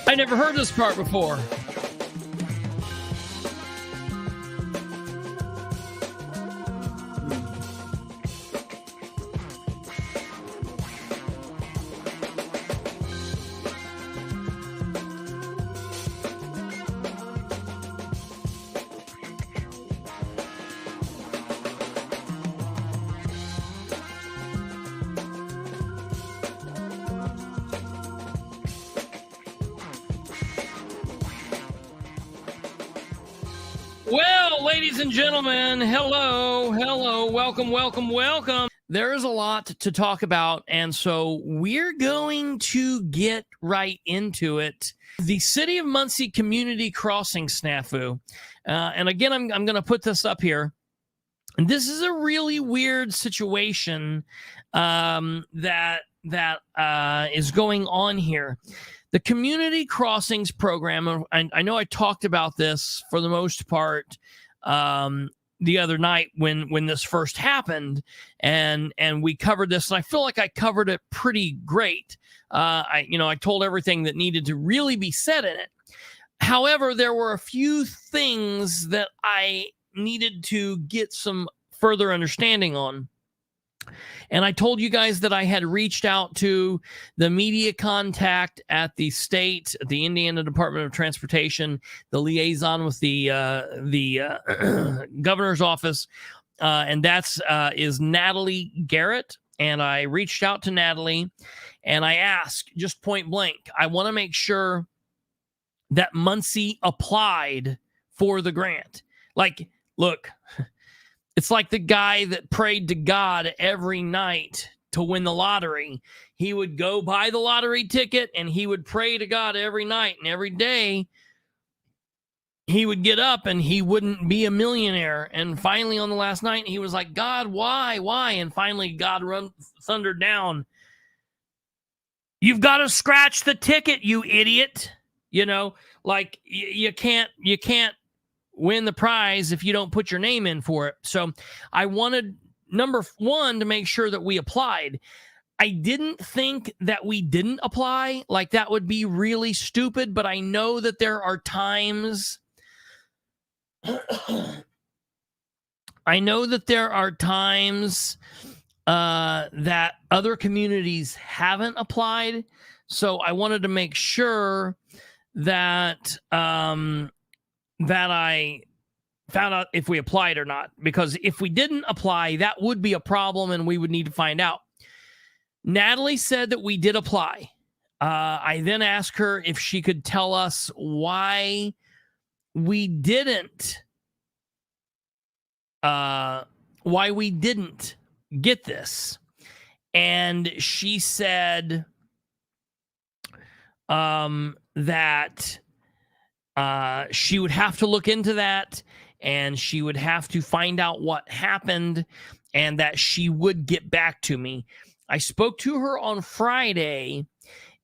I never heard this part before. Well, ladies and gentlemen, hello, welcome. There's a lot to talk about, and so we're going to get right into it. The City of Muncie Community Crossing SNAFU. And again, I'm going to put this up here. And this is a really weird situation that is going on here. The Community Crossings program, I know I talked about this for the most part the other night when this first happened, and we covered this, and I feel like I covered it pretty great. I told everything that needed to really be said in it. However, there were a few things that I needed to get some further understanding on. And I told you guys that I had reached out to the media contact at the state, the Indiana Department of Transportation, the liaison with the governor's office, and that's is Natalie Garrett. And I reached out to Natalie, and I asked, just point blank, I want to make sure that Muncie applied for the grant. Like, look. It's like the guy that prayed to God every night to win the lottery. He would go buy the lottery ticket and he would pray to God every night, and every day he would get up and he wouldn't be a millionaire. And finally on the last night, he was like, God, why? And finally God thundered down, you've got to scratch the ticket, you idiot. You know, like you can't win the prize if you don't put your name in for it. So I wanted, number one, to make sure that we applied. I didn't think that we didn't apply. Like, that would be really stupid, but I know that there are times that other communities haven't applied. So I wanted to make sure that that I found out if we applied or not, because if we didn't apply, that would be a problem and we would need to find out. Natalie said that we did apply. I then asked her if she could tell us why we didn't get this. And she said that she would have to look into that, and she would have to find out what happened, and that she would get back to me. I spoke to her on Friday,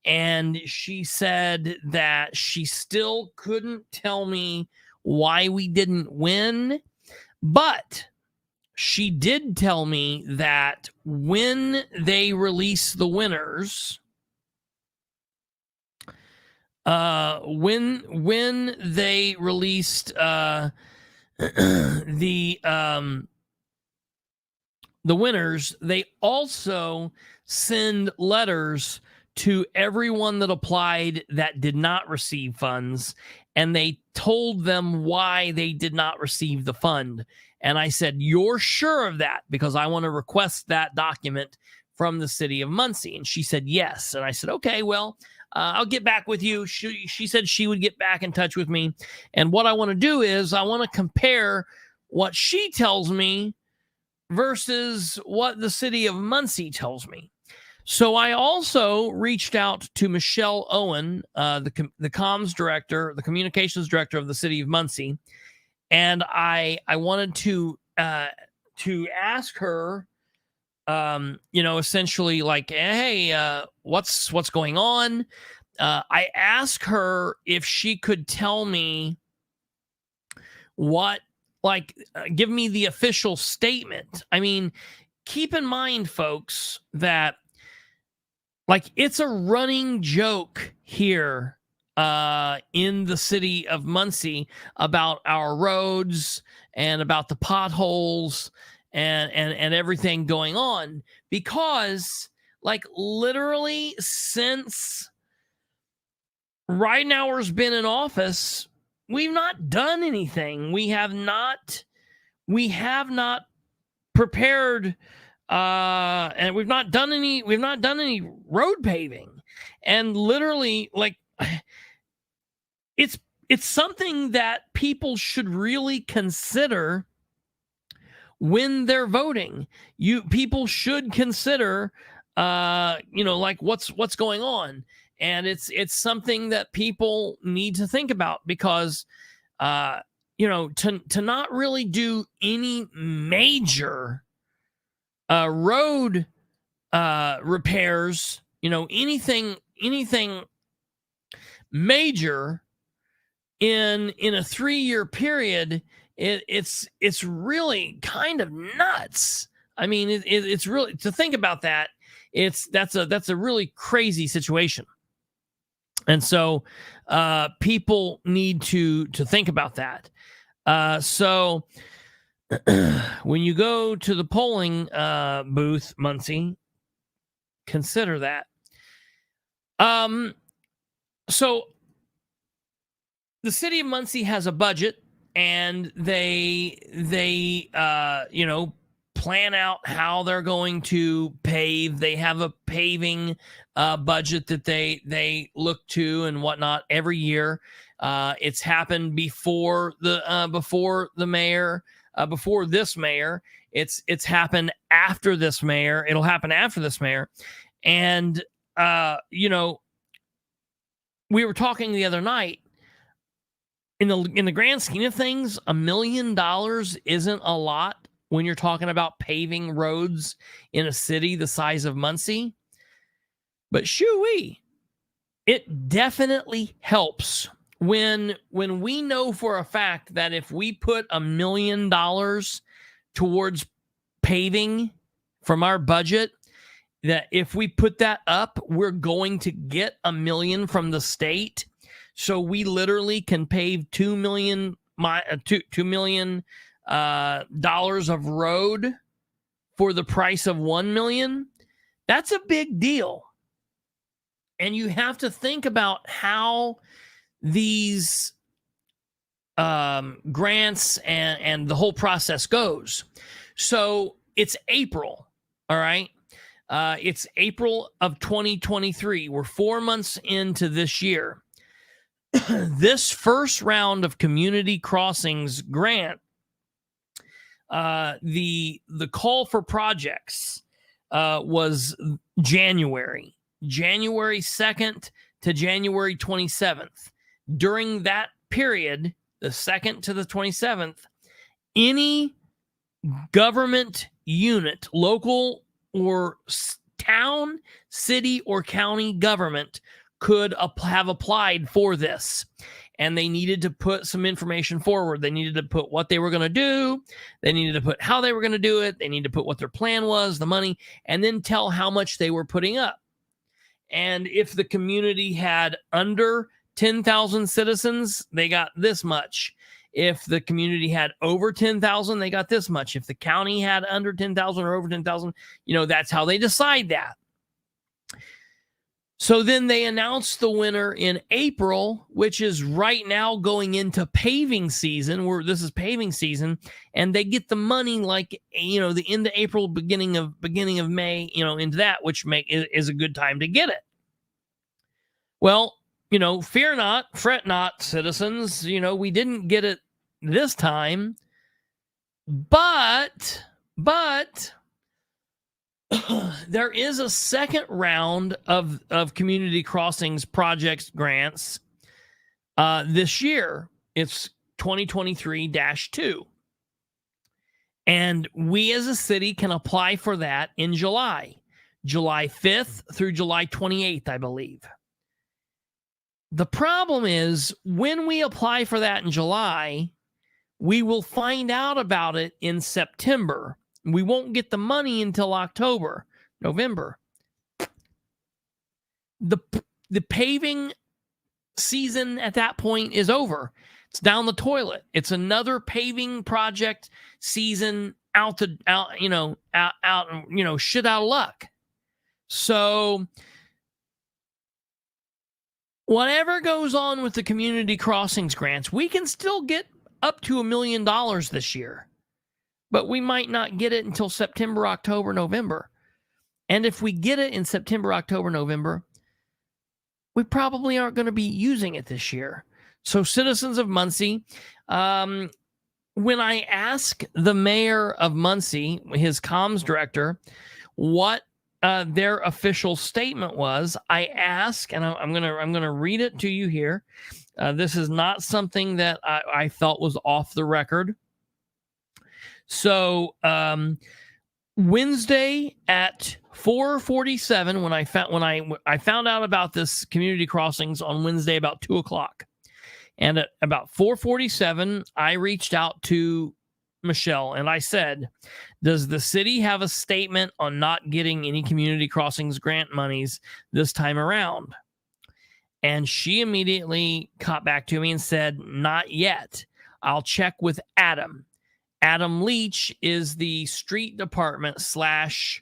and she said that she still couldn't tell me why we didn't win, but she did tell me that when they release the winners, when they released the winners, they also send letters to everyone that applied that did not receive funds, and they told them why they did not receive the fund. And I said, you're sure of that? Because I want to request that document from the City of Muncie. And she said yes. And I said, okay, well, I'll get back with you. She said she would get back in touch with me. And what I want to do is I want to compare what she tells me versus what the City of Muncie tells me. So I also reached out to Michelle Owen, the comms director, the communications director of the City of Muncie. And I wanted to ask her, essentially like, hey, what's going on? I asked her if she could tell me give me the official statement. I mean, keep in mind, folks, that it's a running joke here in the city of Muncie about our roads and about the potholes and everything going on, because like literally since Ridenour's been in office, we've not done anything. We have not prepared and we've not done any road paving. And literally, like, it's something that people should really consider when they're voting. People should consider like what's going on. And it's something that people need to think about, because to not really do any major road repairs, anything major in a 3-year period, it's really kind of nuts. I mean, it's really, to think about that, that's a really crazy situation. And so people need to think about that. So when you go to the polling booth, Muncie, consider that. So the city of Muncie has a budget, and they plan out how they're going to pave. They have a paving budget that they look to and whatnot every year. It's happened before the mayor, before this mayor. It's happened after this mayor. It'll happen after this mayor. And we were talking the other night, in the grand scheme of things, $1 million isn't a lot when you're talking about paving roads in a city the size of Muncie. But shoo-wee, it definitely helps when we know for a fact that if we put $1 million towards paving from our budget, that if we put that up, we're going to get $1 million from the state. So we literally can pave $2 million dollars of road for the price of $1 million. That's a big deal. And you have to think about how these grants and the whole process goes. So it's April, all right? It's April of 2023. We're 4 months into this year. This first round of community crossings grant, the call for projects was January 2nd to January 27th. During that period, the 2nd to the 27th, any government unit, local or town, city, or county government could have applied for this. And they needed to put some information forward. They needed to put what they were going to do. They needed to put how they were going to do it. They needed to put what their plan was, the money, and then tell how much they were putting up. And if the community had under 10,000 citizens, they got this much. If the community had over 10,000, they got this much. If the county had under 10,000 or over 10,000, that's how they decide that. So then they announced the winner in April, which is right now going into paving season, where this is paving season, and they get the money like, the end of April, beginning of May, into that, which is a good time to get it. Well, fear not, fret not, citizens, we didn't get it this time, but there is a second round of community crossings projects grants this year. It's 2023-2. And we as a city can apply for that in July 5th through July 28th, I believe. The problem is, when we apply for that in July, we will find out about it in September. We won't get the money until November. The paving season at that point is over. It's down the toilet. It's another paving project season shit out of luck. So whatever goes on with the community crossings grants, we can still get up to $1 million this year, but we might not get it until September, October, November. And if we get it in September, October, November, we probably aren't going to be using it this year. So citizens of Muncie, when I ask the mayor of Muncie, his comms director, what their official statement was, I ask, and I'm gonna read it to you here. This is not something that I felt was off the record. So Wednesday at 4:47, when I found out about this community crossings on Wednesday about 2:00, and at about 4:47, I reached out to Michelle and I said, "Does the city have a statement on not getting any community crossings grant monies this time around?" And she immediately caught back to me and said, "Not yet. I'll check with Adam." Adam Leach is the street department / city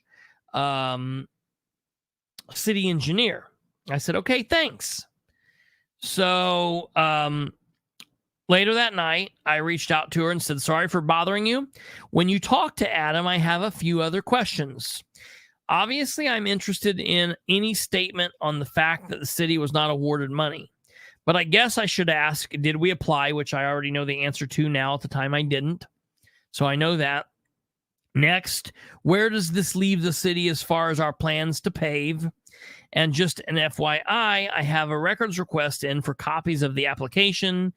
engineer. I said, "Okay, thanks." So later that night, I reached out to her and said, "Sorry for bothering you. When you talk to Adam, I have a few other questions. Obviously, I'm interested in any statement on the fact that the city was not awarded money. But I guess I should ask, did we apply?" Which I already know the answer to now. At the time, I didn't. So I know that. Next, where does this leave the city as far as our plans to pave? And just an FYI, I have a records request in for copies of the application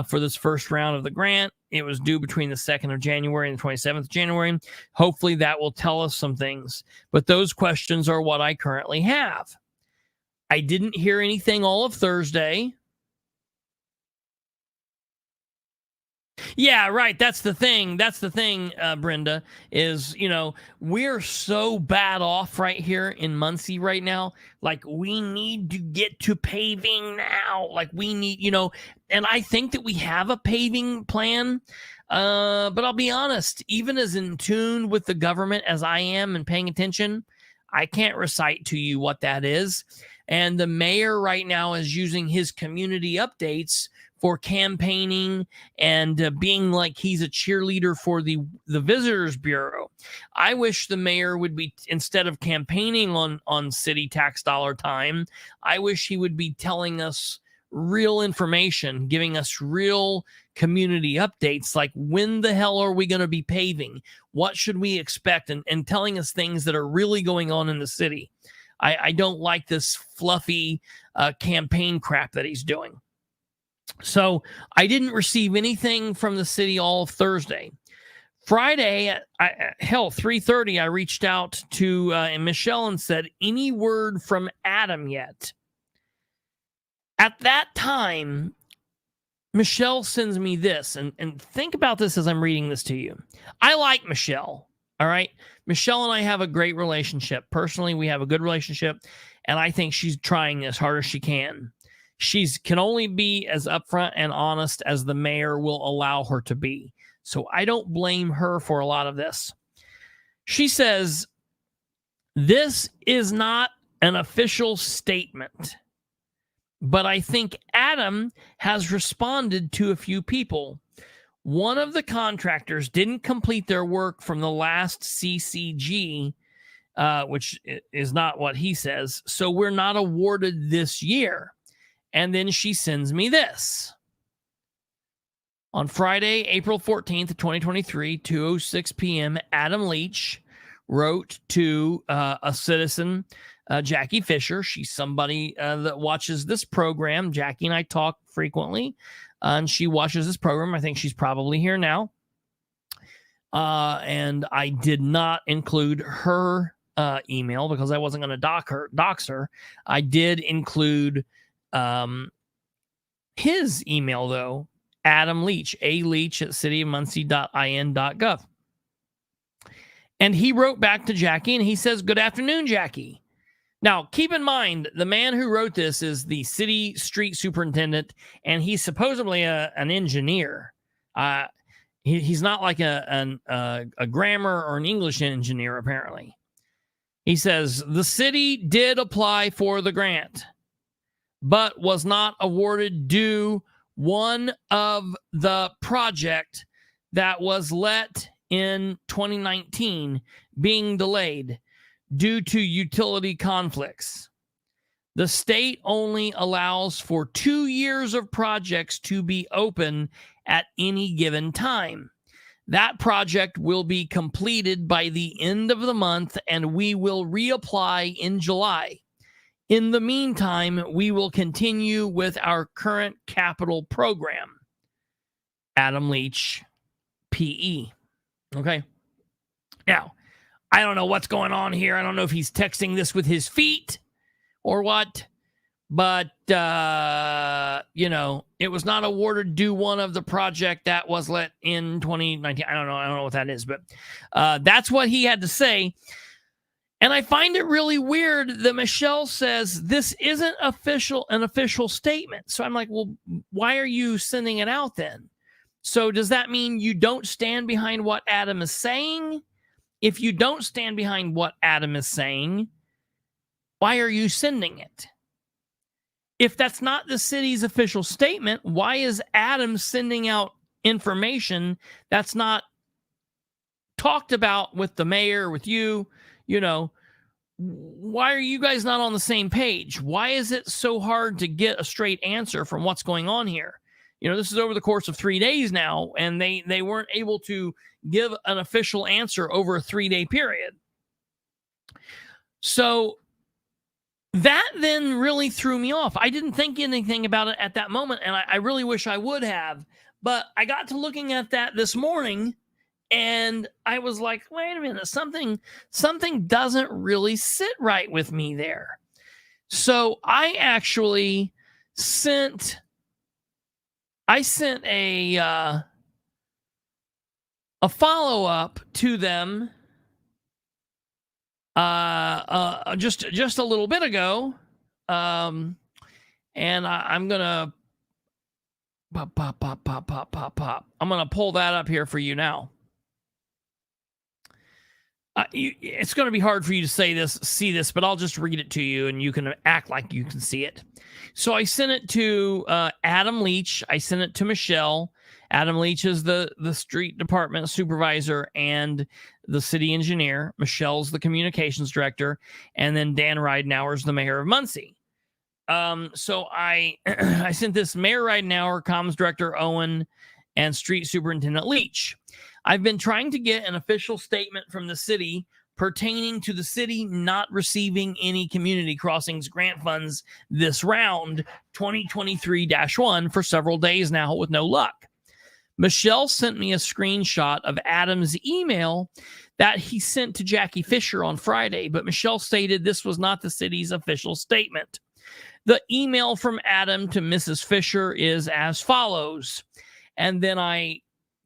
for this first round of the grant. It was due between the 2nd of January and the 27th of January. Hopefully that will tell us some things. But those questions are what I currently have. I didn't hear anything all of Thursday. Yeah, right. That's the thing. Brenda, is, we're so bad off right here in Muncie right now. Like, we need to get to paving now. Like, we need, and I think that we have a paving plan. But I'll be honest, even as in tune with the government as I am and paying attention, I can't recite to you what that is. And the mayor right now is using his community updates for campaigning and being like he's a cheerleader for the Visitors Bureau. I wish the mayor would be, instead of campaigning on city tax dollar time, I wish he would be telling us real information, giving us real community updates, like when the hell are we going to be paving? What should we expect? And telling us things that are really going on in the city. I don't like this fluffy campaign crap that he's doing. So I didn't receive anything from the city all of Thursday. Friday, 3:30, I reached out to Michelle and said, "Any word from Adam yet?" At that time, Michelle sends me this, and think about this as I'm reading this to you. I like Michelle, all right? Michelle and I have a great relationship. Personally, we have a good relationship, and I think she's trying as hard as she can. She can only be as upfront and honest as the mayor will allow her to be. So I don't blame her for a lot of this. She says, "This is not an official statement, but I think Adam has responded to a few people. One of the contractors didn't complete their work from the last CCG, which is not what he says, so we're not awarded this year." And then she sends me this. On Friday, April 14th, 2023, 2:06 p.m., Adam Leach wrote to a citizen, Jackie Fisher. She's somebody that watches this program. Jackie and I talk frequently, and she watches this program. I think she's probably here now. And I did not include her email because I wasn't going to dox her. I did include his email, though, Adam Leach, aleach@cityofmuncie.in.gov. And he wrote back to Jackie and he says, "Good afternoon, Jackie. Now, keep in mind, the man who wrote this is the city street superintendent, and he's supposedly an engineer. He's not like a grammar or an English engineer, apparently. He says, the city did apply for the grant, but was not awarded due one of the project that was let in 2019 being delayed due to utility conflicts. The state only allows for 2 years of projects to be open at any given time. That project will be completed by the end of the month, and we will reapply in July. In the meantime, we will continue with our current capital program. Adam Leach, PE. Okay. Now, I don't know what's going on here. I don't know if he's texting this with his feet or what, but, it was not awarded due one of the project that was let in 2019. I don't know what that is, but that's what he had to say. And I find it really weird that Michelle says this isn't an official statement. So I'm like, well, why are you sending it out then? So does that mean you don't stand behind what Adam is saying? If you don't stand behind what Adam is saying, why are you sending it? If that's not the city's official statement, why is Adam sending out information that's not talked about with the mayor, with you? Why are you guys not on the same page? Why is it so hard to get a straight answer from what's going on here? This is over the course of 3 days now, and they weren't able to give an official answer over a 3-day period. So that then really threw me off. I didn't think anything about it at that moment, and I really wish I would have. But I got to looking at that this morning, and I was like, wait a minute, something doesn't really sit right with me there. So I actually sent a follow-up to them just a little bit ago, and I'm gonna pop. I'm gonna pull that up here for you now. It's going to be hard for you to see this, but I'll just read it to you, and you can act like you can see it. So I sent it to Adam Leach. I sent it to Michelle. Adam Leach is the street department supervisor and the city engineer. Michelle's the communications director. And then Dan Ridenour is the mayor of Muncie. So I sent this Mayor Ridenour, comms director Owen, and street superintendent Leach. I've been trying to get an official statement from the city pertaining to the city not receiving any community crossings grant funds this round, 2023-1, for several days now with no luck. Michelle sent me a screenshot of Adam's email that he sent to Jackie Fisher on Friday, but Michelle stated this was not the city's official statement. The email from Adam to Mrs. Fisher is as follows. And then I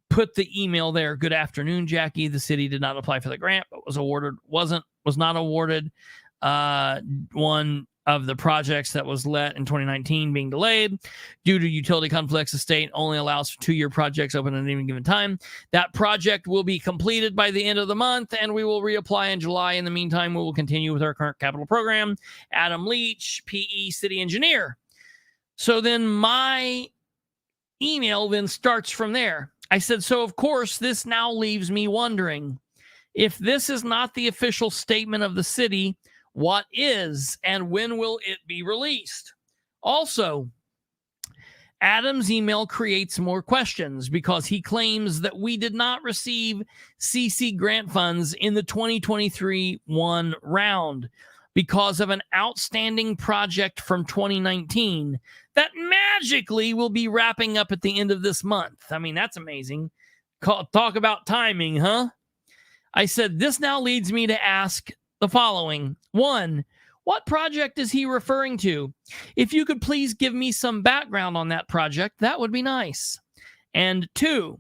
put the email there. Good afternoon, Jackie. The city did not apply for the grant, but was not awarded one of the projects that was let in 2019 being delayed due to utility conflicts. The state only allows for 2-year projects open at any given time. That project will be completed by the end of the month, and we will reapply in July. In the meantime, we will continue with our current capital program. Adam Leach, PE city engineer. So then my email then starts from there. I said, so of course, this now leaves me wondering, if this is not the official statement of the city, what is, and when will it be released? Also, Adam's email creates more questions because he claims that we did not receive CC grant funds in the 2023-1 round because of an outstanding project from 2019 that magically will be wrapping up at the end of this month. I mean, that's amazing. Talk about timing, huh? I said, this now leads me to ask the following. 1, what project is he referring to? If you could please give me some background on that project, that would be nice. And 2,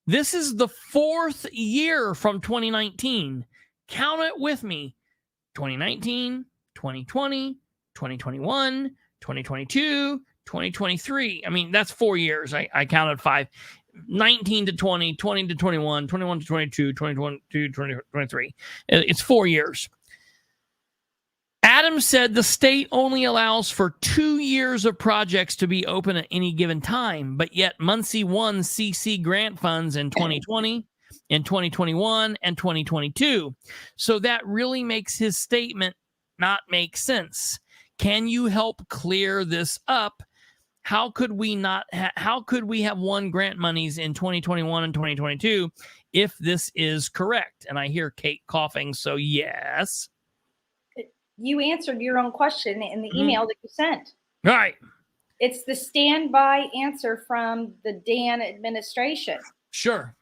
this is the 4th year from 2019. Count it with me. 2019, 2020, 2021, 2022, 2023. I mean, that's 4 years. I counted 5. 19 to 20, 20 to 21, 21 to 22, 21 to 23. It's 4 years. Adams said the state only allows for 2 years of projects to be open at any given time, but yet Muncie won CC grant funds in 2020, in 2021, and 2022. So that really makes his statement not make sense. Can you help clear this up? How could we have won grant monies in 2021 and 2022 if this is correct? And I hear Kate coughing, so yes. You answered your own question in the email that you sent. All right. It's the standby answer from the Dan administration. Sure.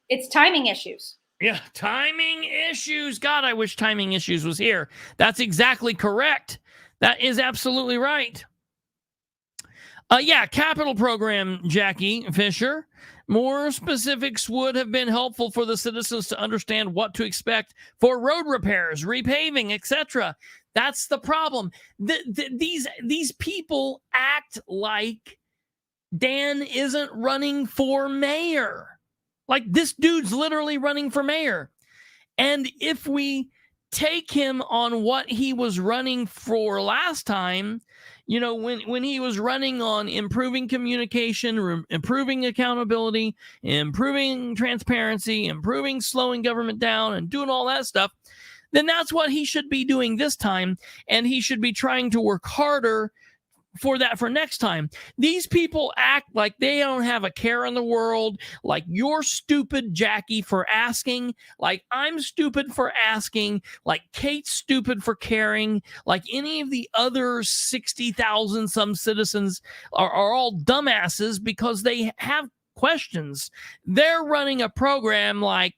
It's timing issues. Yeah, timing issues. God, I wish timing issues was here. That's exactly correct. That is absolutely right. Capital program, Jackie Fisher. More specifics would have been helpful for the citizens to understand what to expect for road repairs, repaving, etc. That's the problem. These people act like Dan isn't running for mayor. Like, this dude's literally running for mayor. And if we take him on what he was running for last time, you know, when he was running on improving communication, improving accountability, improving transparency, improving slowing government down, and doing all that stuff, then that's what he should be doing this time. And he should be trying to work harder for that for next time. These people act like they don't have a care in the world, like you're stupid, Jackie, for asking, like I'm stupid for asking, like Kate's stupid for caring, like any of the other 60,000 some citizens are all dumbasses because they have questions. They're running a program like,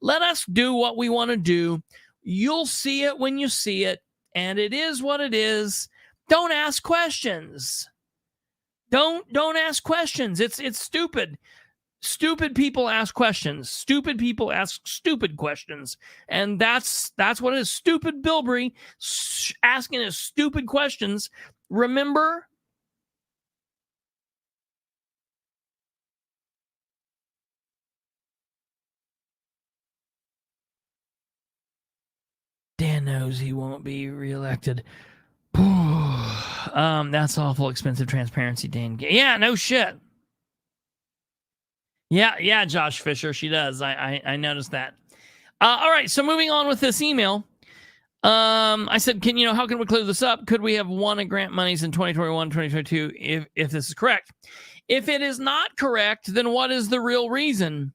let us do what we want to do. You'll see it when you see it, and it is what it is. Don't ask questions. Don't ask questions. It's stupid. Stupid people ask questions. Stupid people ask stupid questions. And that's what it is. Stupid Bilbrey asking his stupid questions. Remember? Dan knows he won't be reelected. That's awful expensive transparency, Dan. Yeah, no shit. Yeah, Josh Fisher, she does. I noticed that. All right, so moving on with this email. I said, how can we clear this up? Could we have won a grant monies in 2021, 2022 if this is correct? If it is not correct, then what is the real reason?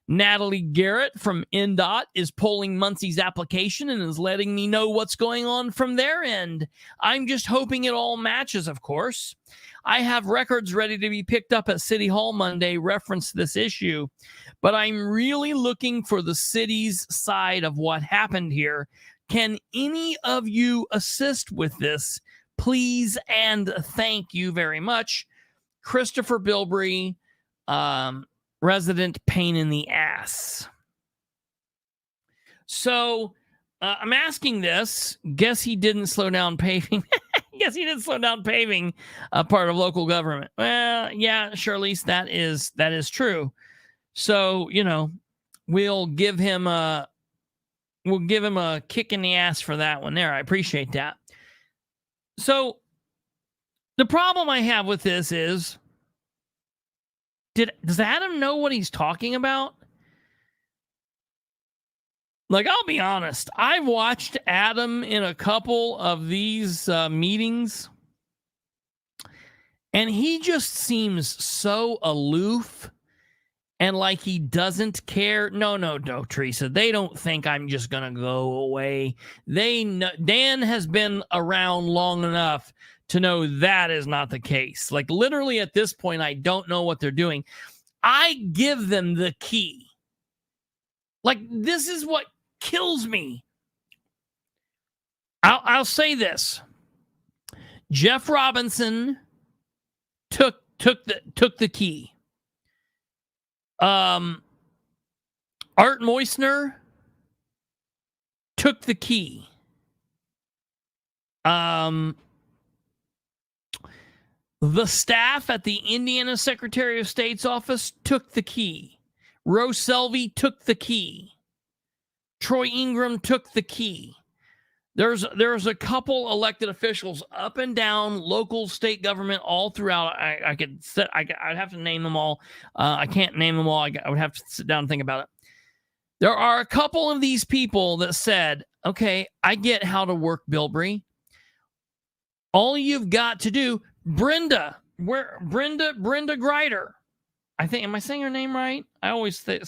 Natalie Garrett from NDOT is polling Muncie's application and is letting me know what's going on from their end. I'm just hoping it all matches, of course. I have records ready to be picked up at City Hall Monday reference this issue, but I'm really looking for the city's side of what happened here. Can any of you assist with this? Please and thank you very much. Christopher Bilbrey, resident pain in the ass. So I'm asking this. Guess he didn't slow down paving. Guess he didn't slow down paving part of local government. Well, yeah, Charlize, that is true. So, we'll give him a kick in the ass for that one there. I appreciate that. So the problem I have with this is, does Adam know what he's talking about? Like, I'll be honest. I've watched Adam in a couple of these meetings, and he just seems so aloof and like he doesn't care. No, Teresa. They don't think I'm just going to go away. They know, Dan has been around long enough to know that is not the case. Like, literally at this point, I don't know what they're doing. I give them the key. Like, this is what kills me. I'll say this. Jeff Robinson took the key. Art Moisner took the key. The staff at the Indiana Secretary of State's office took the key. Rose Selvey took the key. Troy Ingram took the key. There's a couple elected officials up and down local, state government, all throughout. I'd have to name them all. I can't name them all. I would have to sit down and think about it. There are a couple of these people that said, okay, I get how to work Bilbrey. All you've got to do, Brenda Grider. I think, am I saying her name right? I always say I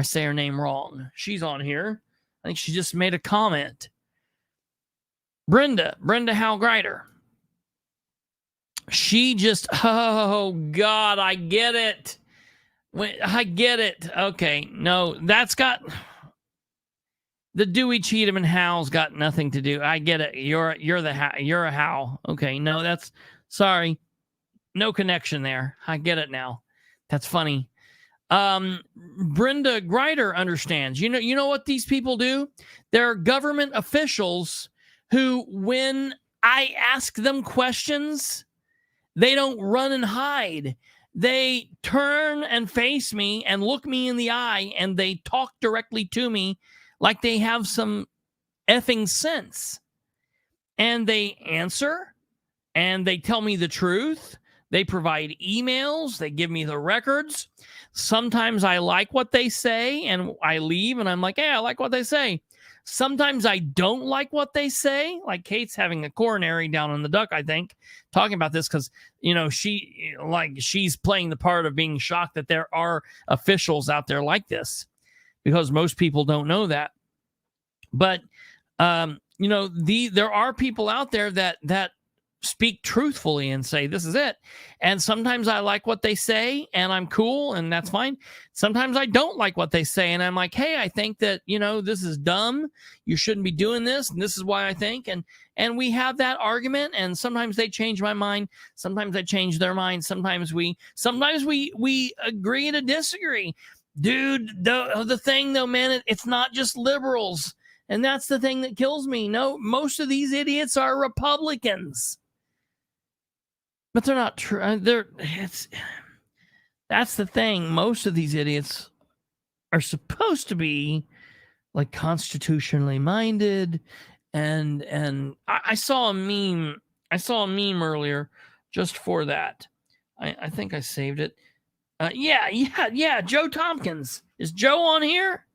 say her name wrong. She's on here. I think she just made a comment. Brenda Hal Grider. She just, oh God, I get it. I get it. Okay, no, that's got the Dewey, Cheatham, and Hal's got nothing to do. I get it. You're a Hal. Okay, no, that's sorry, no connection there. I get it now. That's funny. Brenda Grider understands. You know what these people do? They're government officials who, when I ask them questions, they don't run and hide. They turn and face me and look me in the eye, and they talk directly to me like they have some effing sense. And they answer, and they tell me the truth. They provide emails. They give me the records. Sometimes I like what they say, and I leave, and I'm like, hey, I like what they say. Sometimes I don't like what they say. Like Kate's having a coronary down in the duck, I think, talking about this because, she's playing the part of being shocked that there are officials out there like this, because most people don't know that. But, there are people out there that speak truthfully and say, this is it. And sometimes I like what they say and I'm cool and that's fine. Sometimes I don't like what they say and I'm like, hey, I think that, this is dumb. You shouldn't be doing this. And this is why I think. And we have that argument, and sometimes they change my mind. Sometimes I change their mind. Sometimes we agree to disagree. Dude, the thing though, man, it's not just liberals. And that's the thing that kills me. No, most of these idiots are Republicans. But they're not true. That's the thing. Most of these idiots are supposed to be like constitutionally minded. And I saw a meme. I saw a meme earlier just for that. I think I saved it. Yeah. Joe Tompkins. Is Joe on here?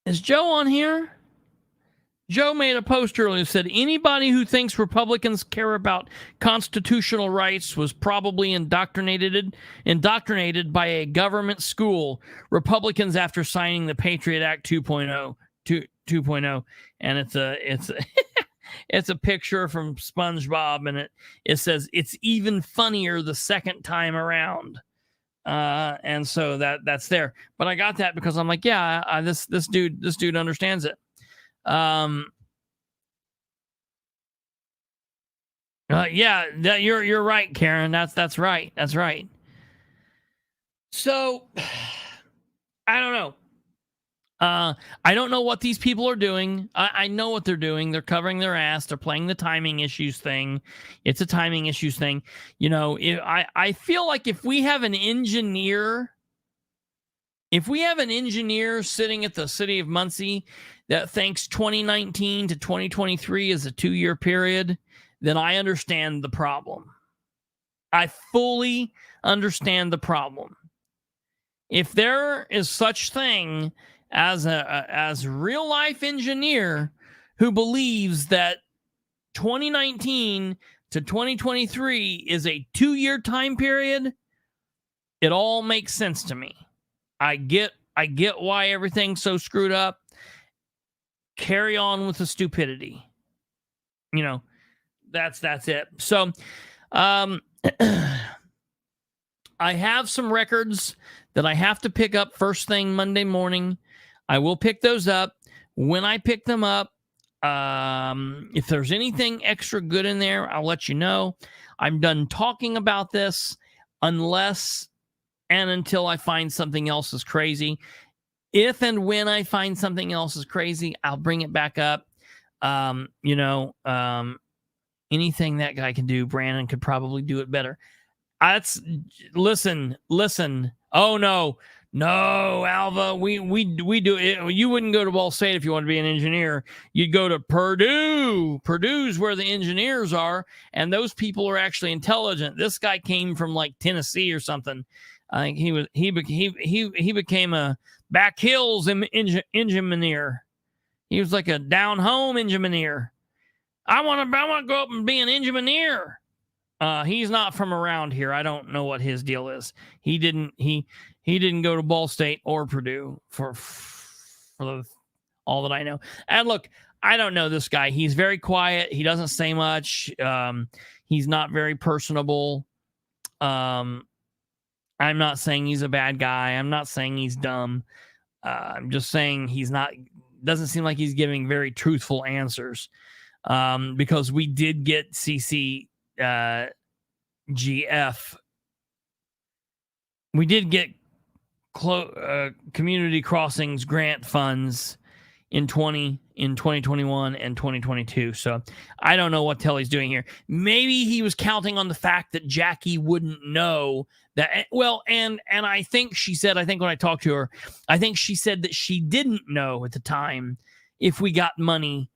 Is Joe on here? Joe made a post earlier that said, anybody who thinks Republicans care about constitutional rights was probably indoctrinated by a government school. Republicans after signing the Patriot Act 2.0. And it's a picture from SpongeBob, and it says it's even funnier the second time around. And so that's there. But I got that because I'm like, yeah, this dude understands it. You're right, Karen. That's right. That's right. So I don't know. I don't know what these people are doing. I know what they're doing. They're covering their ass. They're playing the timing issues thing. It's a timing issues thing. I feel like if we have an engineer sitting at the City of Muncie that thinks 2019 to 2023 is a 2-year period, then I understand the problem. I fully understand the problem. If there is such thing as a real life engineer who believes that 2019 to 2023 is a 2-year time period, it all makes sense to me. I get why everything's so screwed up. Carry on with the stupidity. That's it. So I have some records that I have to pick up first thing Monday morning. I will pick those up. When I pick them up, if there's anything extra good in there, I'll let you know. I'm done talking about this unless and until I find something else is crazy. If and when I find something else is crazy, I'll bring it back up. Anything that guy can do, Brandon could probably do it better. Listen. Oh no, Alva, we do it. You wouldn't go to Ball State if you want to be an engineer. You'd go to Purdue. Purdue's where the engineers are, and those people are actually intelligent. This guy came from like Tennessee or something. I think he became a back hills engineer. He was like a down home engineer. I want to go up and be an engineer. He's not from around here. I don't know what his deal is. He didn't go to Ball State or Purdue for all that I know. And look, I don't know this guy. He's very quiet. He doesn't say much. He's not very personable. I'm not saying he's a bad guy. I'm not saying he's dumb. I'm just saying doesn't seem like he's giving very truthful answers. Because we did get GF. We did get community crossings grant funds in 2021 and 2022. So I don't know what Telly's doing here. Maybe he was counting on the fact that Jackie wouldn't know that. Well, and I think she said, when I talked to her, I think she said that she didn't know at the time if we got money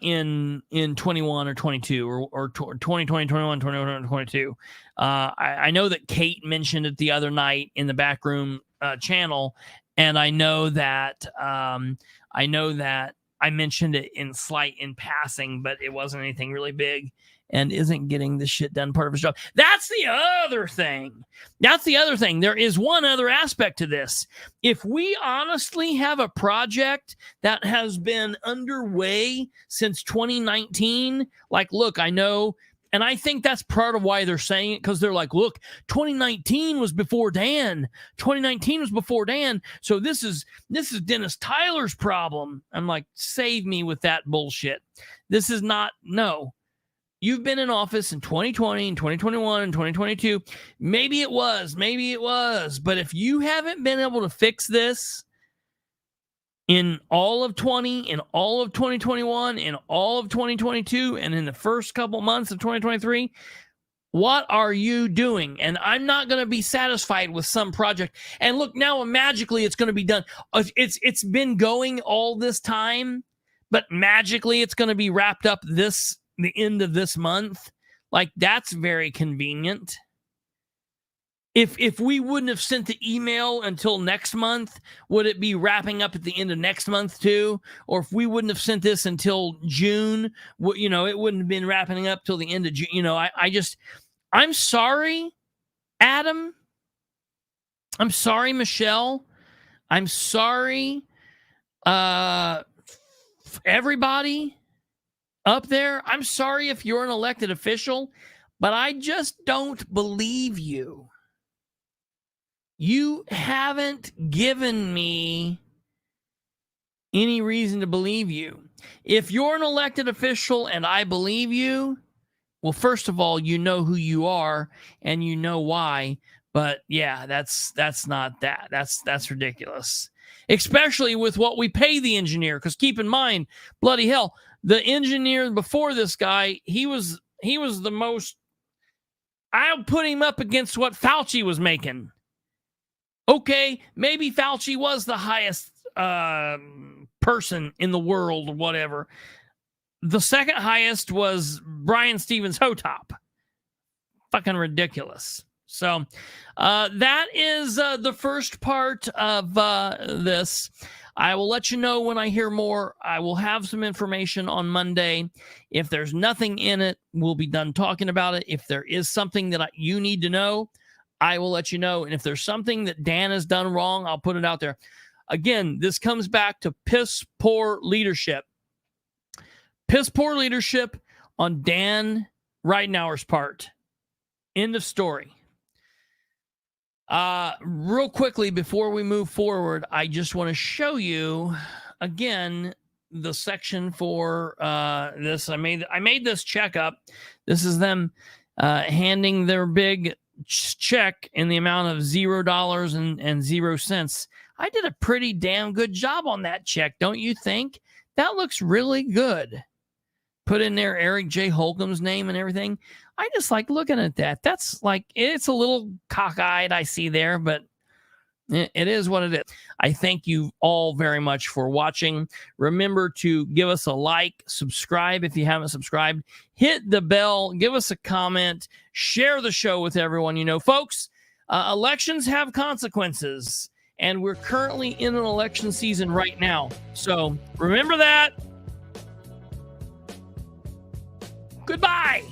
in 21 or 22 or 2020, 21, 21, 22. I know that Kate mentioned it the other night in the backroom channel, and I know that I mentioned it in passing, but it wasn't anything really big, and isn't getting this shit done part of his job. That's the other thing. There is one other aspect to this. If we honestly have a project that has been underway since 2019, like, look, I know, and I think that's part of why they're saying it, because they're like, look, 2019 was before Dan. So this is Dennis Tyler's problem. I'm like, save me with that bullshit. This is not, no. You've been in office in 2020 and 2021 and 2022. Maybe it was. But if you haven't been able to fix this in all of 20, in all of 2021, in all of 2022, and in the first couple months of 2023, what are you doing? And I'm not going to be satisfied with some project. And look, now magically it's going to be done. It's been going all this time, but magically it's going to be wrapped up the end of this month. Like, that's very convenient. If we wouldn't have sent the email until next month, would it be wrapping up at the end of next month too? Or if we wouldn't have sent this until June, it wouldn't have been wrapping up till the end of June. I'm sorry, Adam. I'm sorry, Michelle. I'm sorry, everybody up there. I'm sorry if you're an elected official, but I just don't believe you. You haven't given me any reason to believe you. If you're an elected official and I believe you, well, first of all, you know who you are and you know why. But yeah, that's not that. That's ridiculous. Especially with what we pay the engineer. Because keep in mind, bloody hell, the engineer before this guy, he was the most. I'll put him up against what Fauci was making. Okay, maybe Fauci was the highest person in the world or whatever. The second highest was Brian Stevens Hotop. Fucking ridiculous. So that is the first part of this. I will let you know when I hear more. I will have some information on Monday. If there's nothing in it, we'll be done talking about it. If there is something that you need to know, I will let you know. And if there's something that Dan has done wrong, I'll put it out there. Again, this comes back to piss poor leadership. Piss poor leadership on Dan Ridenour's part. End of story. Real quickly, before we move forward, I just want to show you again the section for this. I made this checkup. This is them handing their big check in the amount of $0.00. I did a pretty damn good job on that check, don't you think? That looks really good. Put in there Eric J. Holcomb's name and everything. I just like looking at that. That's like, it's a little cockeyed, I see there, but it is what it is. I thank you all very much for watching. Remember to give us a like, subscribe if you haven't subscribed, hit the bell, give us a comment, share the show with everyone. You know, folks, elections have consequences, and we're currently in an election season right now. So remember that. Goodbye.